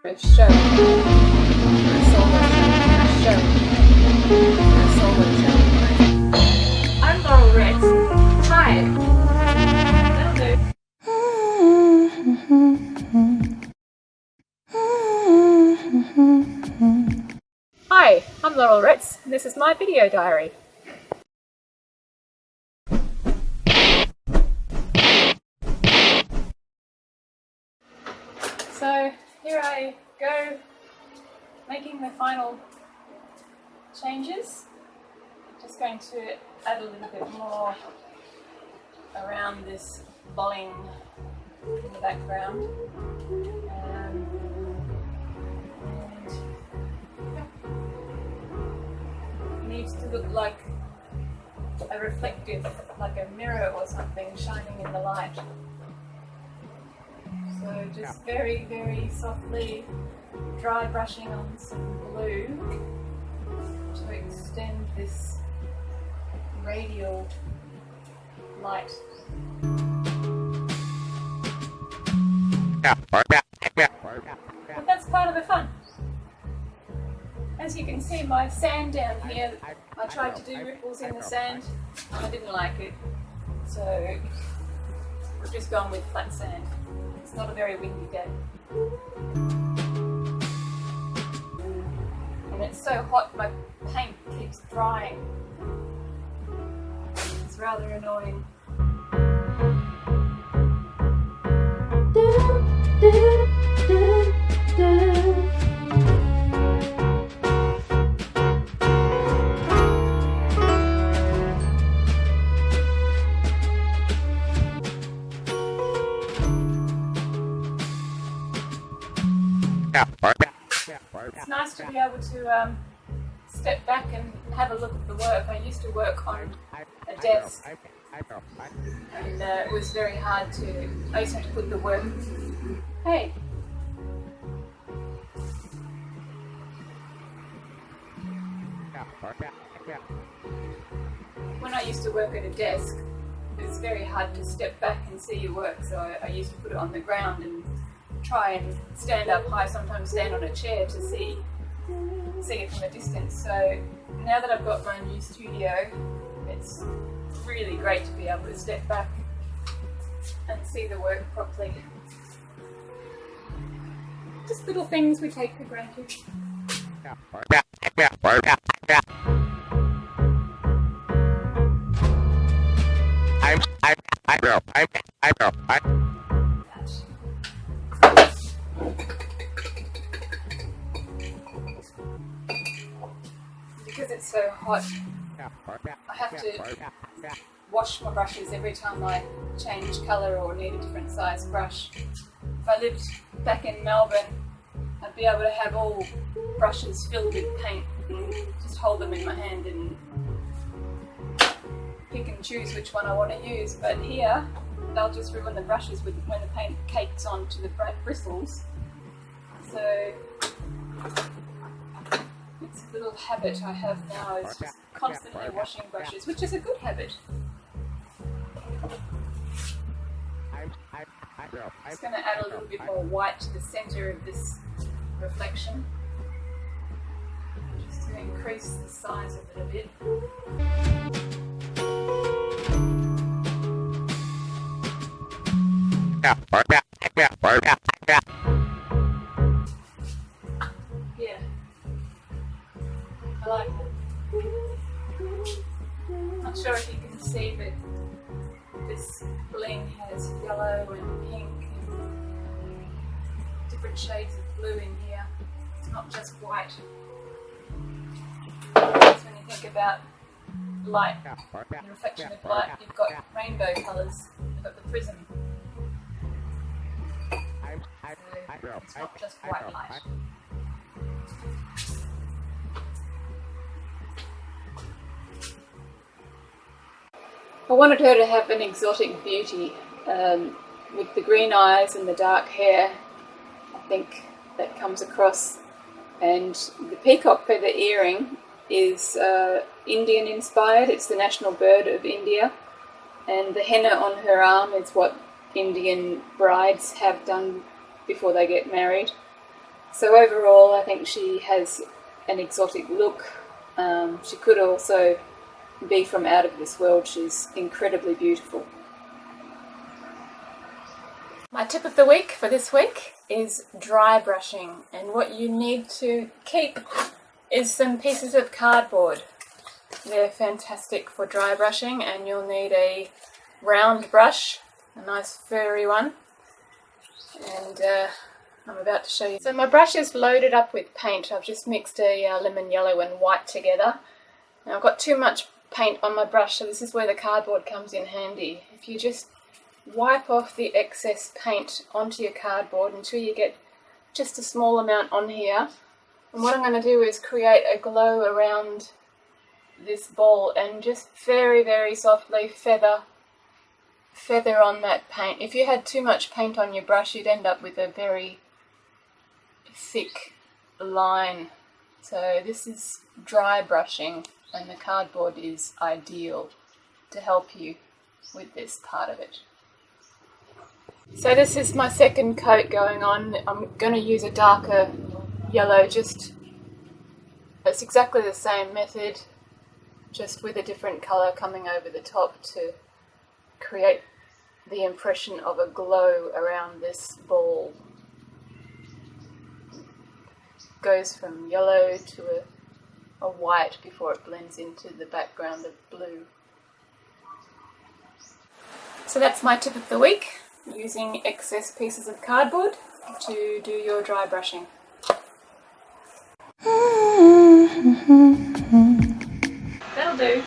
Show. I'm Laurel Ritz. Hi. That'll do. Hi, I'm Laurel Ritz, and this is my video diary. So here I go, making the final changes. Just going to add a little bit more around this bling in the background. And it needs to look like a reflective, like a mirror or something shining in the light. So just very, very softly dry brushing on some blue to extend this radial light. But that's part of the fun. As you can see, my sand down here, I tried to do ripples in the sand and I didn't like it. So we've just gone with flat sand. It's not a very windy day. And it's so hot, my paint keeps drying. It's rather annoying. It's nice to be able to step back and have a look at the work. I used to work on a desk and it was very hard to, I used to have to put the work, hey! When I used to work at a desk, it was very hard to step back and see your work, so I used to put it on the ground and try and stand up high, sometimes stand on a chair to see it from a distance. So now that I've got my new studio, it's really great to be able to step back and see the work properly. Just little things we take for granted. Because it's so hot, I have to wash my brushes every time I change colour or need a different size brush. If I lived back in Melbourne, I'd be able to have all brushes filled with paint and just hold them in my hand and pick and choose which one I want to use. But here, they'll just ruin the brushes when the paint cakes onto the bristles. So it's a little habit I have now, is just constantly washing brushes, which is a good habit. I'm just going to add a little bit more white to the centre of this reflection, just to increase the size of it a bit. Yeah, I like it. Not sure if you can see, but this bling has yellow and pink and different shades of blue in here. It's not just white. So when you think about light, the reflection of light, you've got rainbow colours. You've got the prism. So it's not just white light. I wanted her to have an exotic beauty with the green eyes and the dark hair. I think that comes across. And the peacock feather earring is Indian inspired. It's the national bird of India. And the henna on her arm is what Indian brides have done before they get married. So overall I think she has an exotic look. She could also be from out of this world. She's incredibly beautiful. My tip of the week for this week is dry brushing, and what you need to keep is some pieces of cardboard. They're fantastic for dry brushing, and you'll need a round brush, a nice furry one, and I'm about to show you. So my brush is loaded up with paint. I've just mixed a lemon yellow and white together. Now I've got too much paint on my brush, so this is where the cardboard comes in handy. If you just wipe off the excess paint onto your cardboard until you get just a small amount on here, and what I'm going to do is create a glow around this ball and just very, very softly feather on that paint. If you had too much paint on your brush, you'd end up with a very thick line. So this is dry brushing, and the cardboard is ideal to help you with this part of it. So this is my second coat going on. I'm going to use a darker yellow, it's exactly the same method, just with a different colour coming over the top to create the impression of a glow around this ball. It goes from yellow to a white before it blends into the background of blue. So that's my tip of the week, using excess pieces of cardboard to do your dry brushing. That'll do.